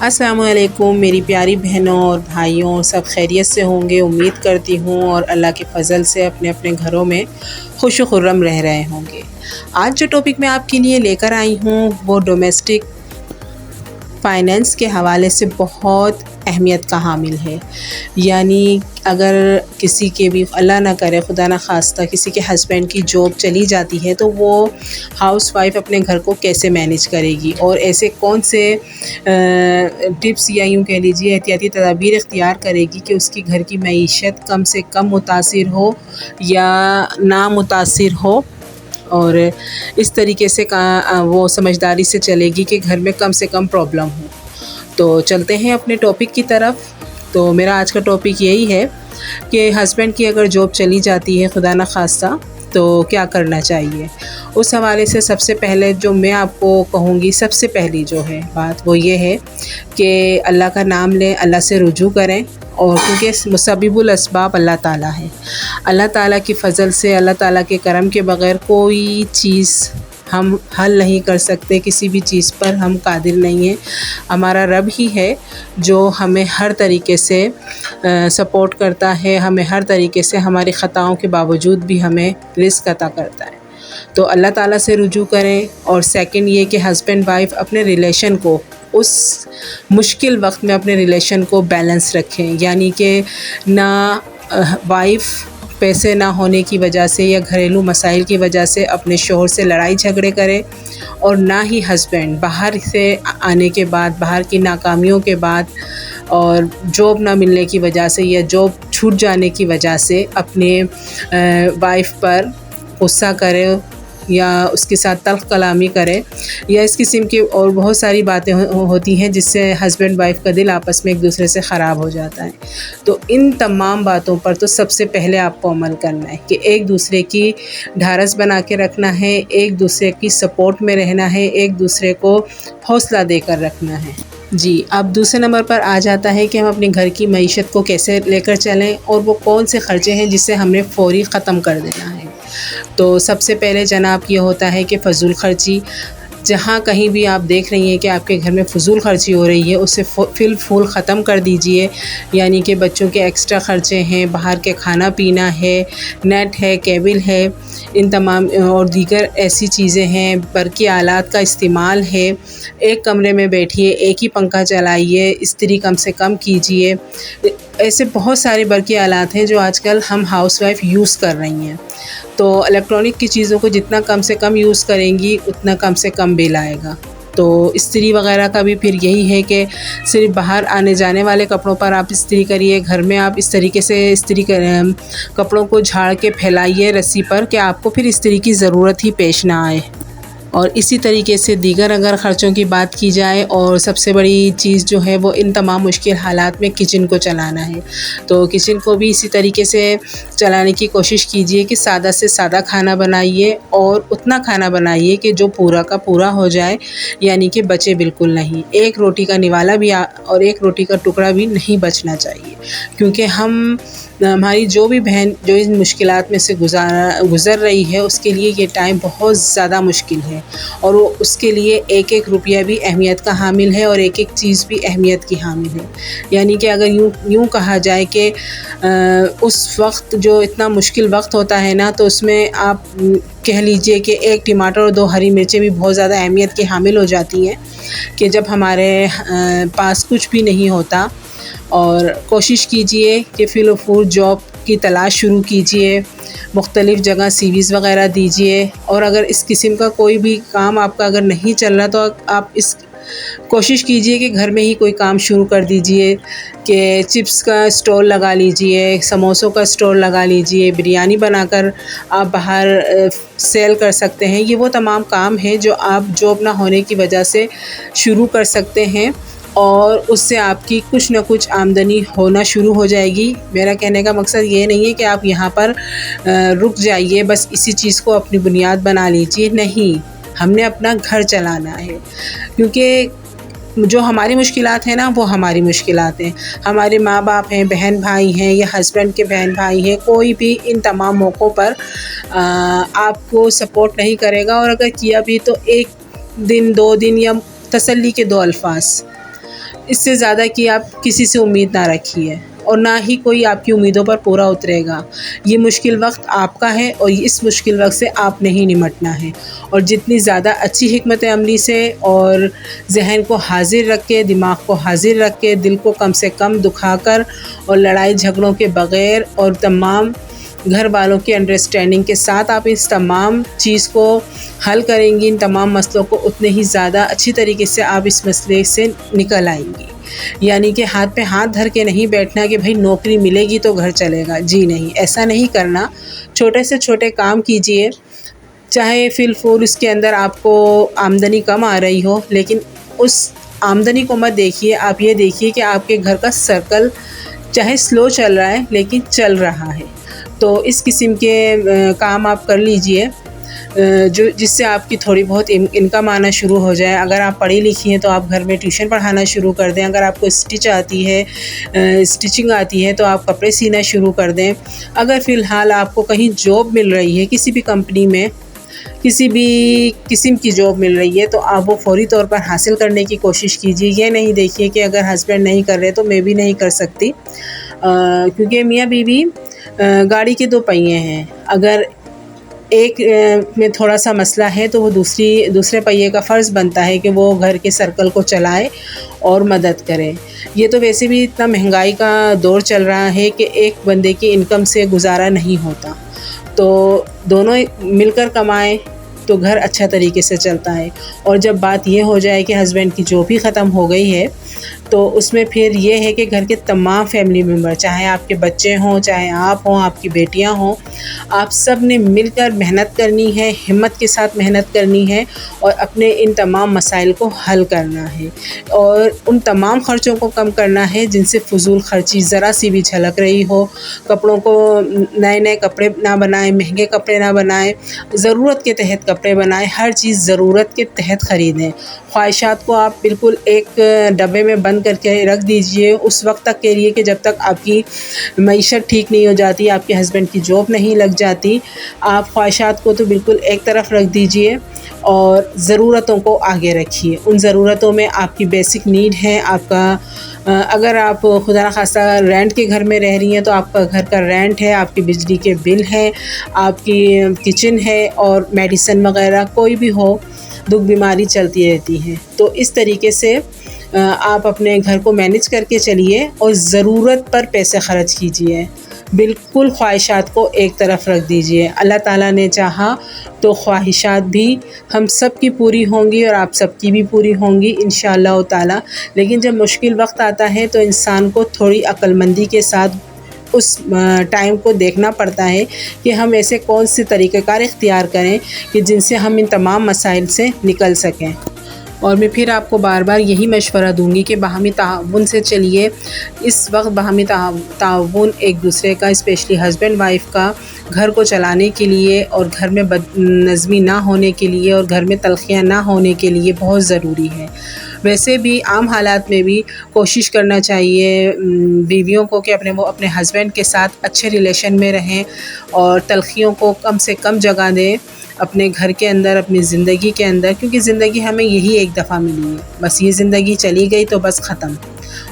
अस्सलामुअलैकुम मेरी प्यारी बहनों और भाइयों, सब खैरियत से होंगे उम्मीद करती हूँ और अल्लाह के फ़ज़ल से अपने अपने घरों में खुश खुर्रम रह रहे होंगे। आज जो टॉपिक मैं आपके लिए लेकर आई हूँ वो डोमेस्टिक फ़ाइनेंस के हवाले से बहुत अहमियत का हामिल है। यानी अगर किसी के भी अल्लाह ना करे खुदा ना खास्ता किसी के हस्बैंड की जॉब चली जाती है तो वो हाउसवाइफ अपने घर को कैसे मैनेज करेगी और ऐसे कौन से टिप्स या यूँ कह लीजिए एहतियाती तदाबीर इख्तियार करेगी कि उसकी घर की मईशत कम से कम मुतासिर हो या ना मुतासिर हो, और इस तरीके से वो समझदारी से चलेगी कि घर में कम से कम प्रॉब्लम हो। तो चलते हैं अपने टॉपिक की तरफ। तो मेरा आज का टॉपिक यही है कि हस्बैंड की अगर जॉब चली जाती है खुदा न खास्ता तो क्या करना चाहिए। उस हवाले से सबसे पहले जो मैं आपको कहूँगी, सबसे पहली जो है बात वो ये है कि अल्लाह का नाम लें, अल्लाह से रुजू करें, और क्योंकि मुसब्बिबुल अस्बाब अल्लाह ताला है। अल्लाह ताला की फ़ज़ल से, अल्लाह ताला के करम के बग़ैर कोई चीज़ हम हल नहीं कर सकते, किसी भी चीज़ पर हम कादिर नहीं हैं। हमारा रब ही है जो हमें हर तरीके से सपोर्ट करता है, हमें हर तरीके से हमारी ख़ताओं के बावजूद भी हमें रिज़्क़ अता करता है। तो अल्लाह ताला से रुजू करें। और सेकंड ये कि हस्बैंड वाइफ अपने रिलेशन को उस मुश्किल वक्त में अपने रिलेशन को बैलेंस रखें। यानी कि ना वाइफ पैसे ना होने की वजह से या घरेलू मसाइल की वजह से अपने शौहर से लड़ाई झगड़े करे, और ना ही हस्बैंड बाहर से आने के बाद, बाहर की नाकामियों के बाद और जॉब ना मिलने की वजह से या जॉब छूट जाने की वजह से अपने वाइफ पर गुस्सा करे या उसके साथ तल्ख़ कलामी करे या इस किस्म की और बहुत सारी बातें होती हैं जिससे हस्बैंड वाइफ का दिल आपस में एक दूसरे से ख़राब हो जाता है। तो इन तमाम बातों पर तो सबसे पहले आपको अमल करना है कि एक दूसरे की ढारस बना के रखना है, एक दूसरे की सपोर्ट में रहना है, एक दूसरे को हौसला देकर रखना है। जी, अब दूसरे नंबर पर आ जाता है कि हम अपने घर की मईशत को कैसे लेकर चलें और वो कौन से ख़र्चे हैं जिसे हमने फ़ौरी ख़त्म कर देना है। तो सबसे पहले जनाब ये होता है कि फ़जूल ख़र्ची। जहाँ कहीं भी आप देख रही हैं कि आपके घर में फ़जूल ख़र्ची हो रही है, उसे फिल फूल ख़त्म कर दीजिए। यानी कि बच्चों के एक्स्ट्रा ख़र्चे हैं, बाहर के खाना पीना है, नेट है, केबल है, इन तमाम और दीगर ऐसी चीज़ें हैं, बरक़ी आलात का इस्तेमाल है। एक कमरे में बैठिए, एक ही पंखा चलाइए, इस्त्री कम से कम कीजिए। ऐसे बहुत सारे बरक़ी आलात हैं जो आजकल हम हाउसवाइफ यूज़ कर रही हैं। तो इलेक्ट्रॉनिक की चीज़ों को जितना कम से कम यूज़ करेंगी उतना कम से कम बिल आएगा। तो इस्त्री वग़ैरह का भी फिर यही है कि सिर्फ़ बाहर आने जाने वाले कपड़ों पर आप इस्त्री करिए, घर में आप इस तरीके से इस्त्री करें, कपड़ों को झाड़ के फैलाइए रस्सी पर कि आपको फिर इस्त्री की ज़रूरत ही पेश ना आए। और इसी तरीके से दीगर अगर ख़र्चों की बात की जाए, और सबसे बड़ी चीज़ जो है वो इन तमाम मुश्किल हालात में किचन को चलाना है। तो किचन को भी इसी तरीके से चलाने की कोशिश कीजिए कि सादा से सादा खाना बनाइए और उतना खाना बनाइए कि जो पूरा का पूरा हो जाए, यानी कि बचे बिल्कुल नहीं। एक रोटी का निवाला भी और एक रोटी का टुकड़ा भी नहीं बचना चाहिए, क्योंकि हमारी जो भी बहन जो इन मुश्किलात में से गुज़र रही है उसके लिए ये टाइम बहुत ज़्यादा मुश्किल है, और वो उसके लिए एक एक रुपया भी अहमियत का हामिल है और एक एक चीज़ भी अहमियत की हामिल है। यानी कि अगर यूँ कहा जाए कि उस वक्त जो इतना मुश्किल वक्त होता है ना, तो उसमें आप कह लीजिए कि एक टमाटर और 2 हरी मिर्चें भी बहुत ज़्यादा अहमियत की हामिल हो जाती हैं कि जब हमारे पास कुछ भी नहीं होता। और कोशिश कीजिए कि फ़िल फूल जॉब की तलाश शुरू कीजिए, मुख्तलिफ़ जगह सीवीज़ वग़ैरह दीजिए। और अगर इस किस्म का कोई भी काम आपका अगर नहीं चल रहा तो आप इस कोशिश कीजिए कि घर में ही कोई काम शुरू कर दीजिए कि चिप्स का स्टॉल लगा लीजिए, समोसों का स्टॉल लगा लीजिए, बिरयानी बनाकर आप बाहर सेल कर सकते हैं। ये वो तमाम काम हैं जो आप जॉब ना होने की वजह से शुरू कर सकते हैं और उससे आपकी कुछ न कुछ आमदनी होना शुरू हो जाएगी। मेरा कहने का मकसद ये नहीं है कि आप यहाँ पर रुक जाइए, बस इसी चीज़ को अपनी बुनियाद बना लीजिए। नहीं, हमने अपना घर चलाना है, क्योंकि जो हमारी मुश्किलात हैं ना वो हमारी मुश्किलात हैं। हमारे माँ बाप हैं, बहन भाई हैं या हस्बैंड के बहन भाई हैं, कोई भी इन तमाम मौक़ों पर आपको सपोर्ट नहीं करेगा, और अगर किया भी तो 1 दिन 2 दिन या तसल्ली के 2 अल्फाज। इससे ज़्यादा कि आप किसी से उम्मीद ना रखिए और ना ही कोई आपकी उम्मीदों पर पूरा उतरेगा। ये मुश्किल वक्त आपका है और इस मुश्किल वक्त से आपने ही निपटना है। और जितनी ज़्यादा अच्छी हिकमत अमली से और ज़हन को हाजिर रख के, दिमाग को हाजिर रख के, दिल को कम से कम दुखाकर और लड़ाई झगड़ों के बग़ैर और तमाम घर वालों की अंडरस्टैंडिंग के साथ आप इस तमाम चीज़ को हल करेंगी, इन तमाम मसलों को, उतने ही ज़्यादा अच्छी तरीके से आप इस मसले से निकल आएंगी। यानी कि हाथ पे हाथ धर के नहीं बैठना कि भाई नौकरी मिलेगी तो घर चलेगा। जी नहीं, ऐसा नहीं करना। छोटे से छोटे काम कीजिए, चाहे फिलफूल उसके अंदर आपको आमदनी कम आ रही हो, लेकिन उस आमदनी को मत देखिए। आप ये देखिए कि आपके घर का सर्कल चाहे स्लो चल रहा है लेकिन चल रहा है। तो इस किस्म के काम आप कर लीजिए जो जिससे आपकी थोड़ी बहुत इनकम आना शुरू हो जाए। अगर आप पढ़ी लिखी हैं तो आप घर में ट्यूशन पढ़ाना शुरू कर दें। अगर आपको स्टिचिंग आती है तो आप कपड़े सीना शुरू कर दें। अगर फ़िलहाल आपको कहीं जॉब मिल रही है, किसी भी कंपनी में किसी भी किस्म की जॉब मिल रही है, तो आप वो फ़ौरी तौर पर हासिल करने की कोशिश कीजिए। ये नहीं देखिए कि अगर हस्बैंड नहीं कर रहे तो मैं भी नहीं कर सकती, क्योंकि मियाँ बीवी गाड़ी के दो पहिए हैं। अगर एक में थोड़ा सा मसला है तो वो दूसरे पहिए का फ़र्ज़ बनता है कि वो घर के सर्कल को चलाए और मदद करे। ये तो वैसे भी इतना महंगाई का दौर चल रहा है कि एक बंदे की इनकम से गुजारा नहीं होता, तो दोनों मिलकर कमाएं तो घर अच्छा तरीके से चलता है। और जब बात ये हो जाए कि हस्बैंड की जॉब ही ख़त्म हो गई है, तो उसमें फिर ये है कि घर के तमाम फैमिली मेम्बर, चाहे आपके बच्चे हों, चाहे आप हों, आपकी बेटियां हों, आप सब ने मिलकर मेहनत करनी है, हिम्मत के साथ मेहनत करनी है और अपने इन तमाम मसाइल को हल करना है और उन तमाम ख़र्चों को कम करना है जिनसे फ़ुज़ूल ख़र्ची ज़रा सी भी झलक रही हो। कपड़ों को नए नए कपड़े ना बनाएं, महंगे कपड़े ना बनाएं, ज़रूरत के तहत कपड़े बनाएं। हर चीज़ ज़रूरत के तहत ख़रीदें। ख्वाहिशात को आप बिल्कुल एक डब्बे में बंद करके रख दीजिए उस वक्त तक के लिए कि जब तक आपकी मईशत ठीक नहीं हो जाती, आपके हस्बैंड की जॉब नहीं लग जाती। आप ख्वाहिशात को तो बिल्कुल एक तरफ रख दीजिए और ज़रूरतों को आगे रखिए। उन ज़रूरतों में आपकी बेसिक नीड है। आपका अगर आप खुदा न खास्ता रेंट के घर में रह रही हैं तो आपका घर का रेंट है, आपकी बिजली के बिल है, आपकी किचन है और मेडिसिन वगैरह कोई भी हो, दुख बीमारी चलती रहती है। तो इस तरीके से आप अपने घर को मैनेज करके चलिए और ज़रूरत पर पैसे ख़र्च कीजिए। बिल्कुल ख्वाहिशात को एक तरफ रख दीजिए। अल्लाह ताला ने चाहा तो ख्वाहिशात भी हम सब की पूरी होंगी और आप सबकी भी पूरी होंगी इंशाअल्लाह ताला। लेकिन जब मुश्किल वक्त आता है तो इंसान को थोड़ी अक्लमंदी के साथ उस टाइम को देखना पड़ता है कि हम ऐसे कौन से तरीक़ेकार इख्तियार करें कि जिनसे हम इन तमाम मसाइल से निकल सकें। और मैं फिर आपको बार बार यही मशवरा दूंगी कि बाहमी ताउन से चलिए। इस वक्त बाहमी ताउन एक दूसरे का, स्पेशली हस्बैंड वाइफ का, घर को चलाने के लिए और घर में बदनज़मी ना होने के लिए और घर में तलख़ियाँ ना होने के लिए बहुत ज़रूरी है। वैसे भी आम हालात में भी कोशिश करना चाहिए बीवियों को कि वो अपने हस्बैंड के साथ अच्छे रिलेशन में रहें और तलख़ियों को कम से कम जगह दें अपने घर के अंदर, अपनी ज़िंदगी के अंदर, क्योंकि ज़िंदगी हमें यही एक दफ़ा मिली है। बस ये ज़िंदगी चली गई तो बस ख़त्म,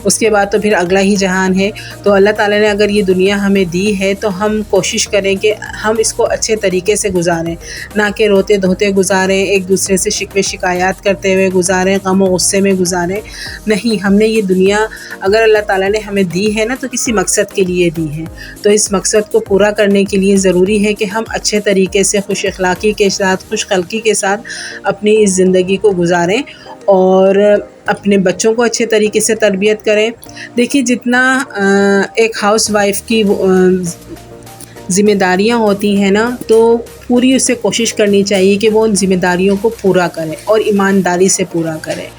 उसके बाद तो फिर अगला ही जहान है। तो अल्लाह ताला ने अगर ये दुनिया हमें दी है तो हम कोशिश करें कि हम इसको अच्छे तरीके से गुजारें, ना कि रोते धोते गुजारें, एक दूसरे से शिकवे शिकायत करते हुए गुजारें, गम और गुस्से में गुजारें। नहीं, हमने ये दुनिया अगर अल्लाह ताला ने हमें दी है ना तो किसी मकसद के लिए दी है। तो इस मकसद को पूरा करने के लिए ज़रूरी है कि हम अच्छे तरीके से, खुश अखलाक़ी के साथ, खुश खल्क़ी के साथ अपनी इस ज़िंदगी को गुजारें और अपने बच्चों को अच्छे तरीके से तरबियत करें। देखिए, जितना एक हाउस वाइफ की ज़िम्मेदारियाँ होती हैं ना, तो पूरी उसे कोशिश करनी चाहिए कि वो उन ज़िम्मेदारियों को पूरा करे और ईमानदारी से पूरा करे।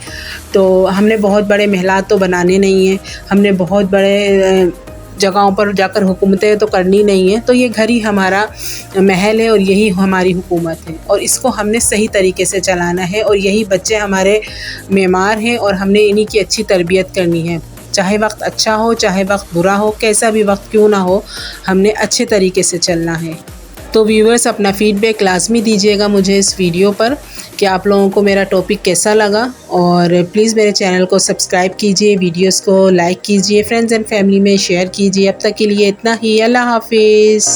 तो हमने बहुत बड़े महलात तो बनाने नहीं हैं, हमने बहुत बड़े जगहों पर जाकर हुकूमतें तो करनी नहीं है। तो ये घर ही हमारा महल है और यही हमारी हुकूमत है और इसको हमने सही तरीके से चलाना है और यही बच्चे हमारे मेमार हैं और हमने इन्हीं की अच्छी तरबियत करनी है। चाहे वक्त अच्छा हो, चाहे वक्त बुरा हो, कैसा भी वक्त क्यों ना हो, हमने अच्छे तरीके से चलना है। तो व्यूअर्स अपना फ़ीडबैक लाजमी दीजिएगा मुझे इस वीडियो पर कि आप लोगों को मेरा टॉपिक कैसा लगा, और प्लीज़ मेरे चैनल को सब्सक्राइब कीजिए, वीडियोस को लाइक कीजिए, फ्रेंड्स एंड फैमिली में शेयर कीजिए। अब तक के लिए इतना ही। अल्लाह हाफिज़।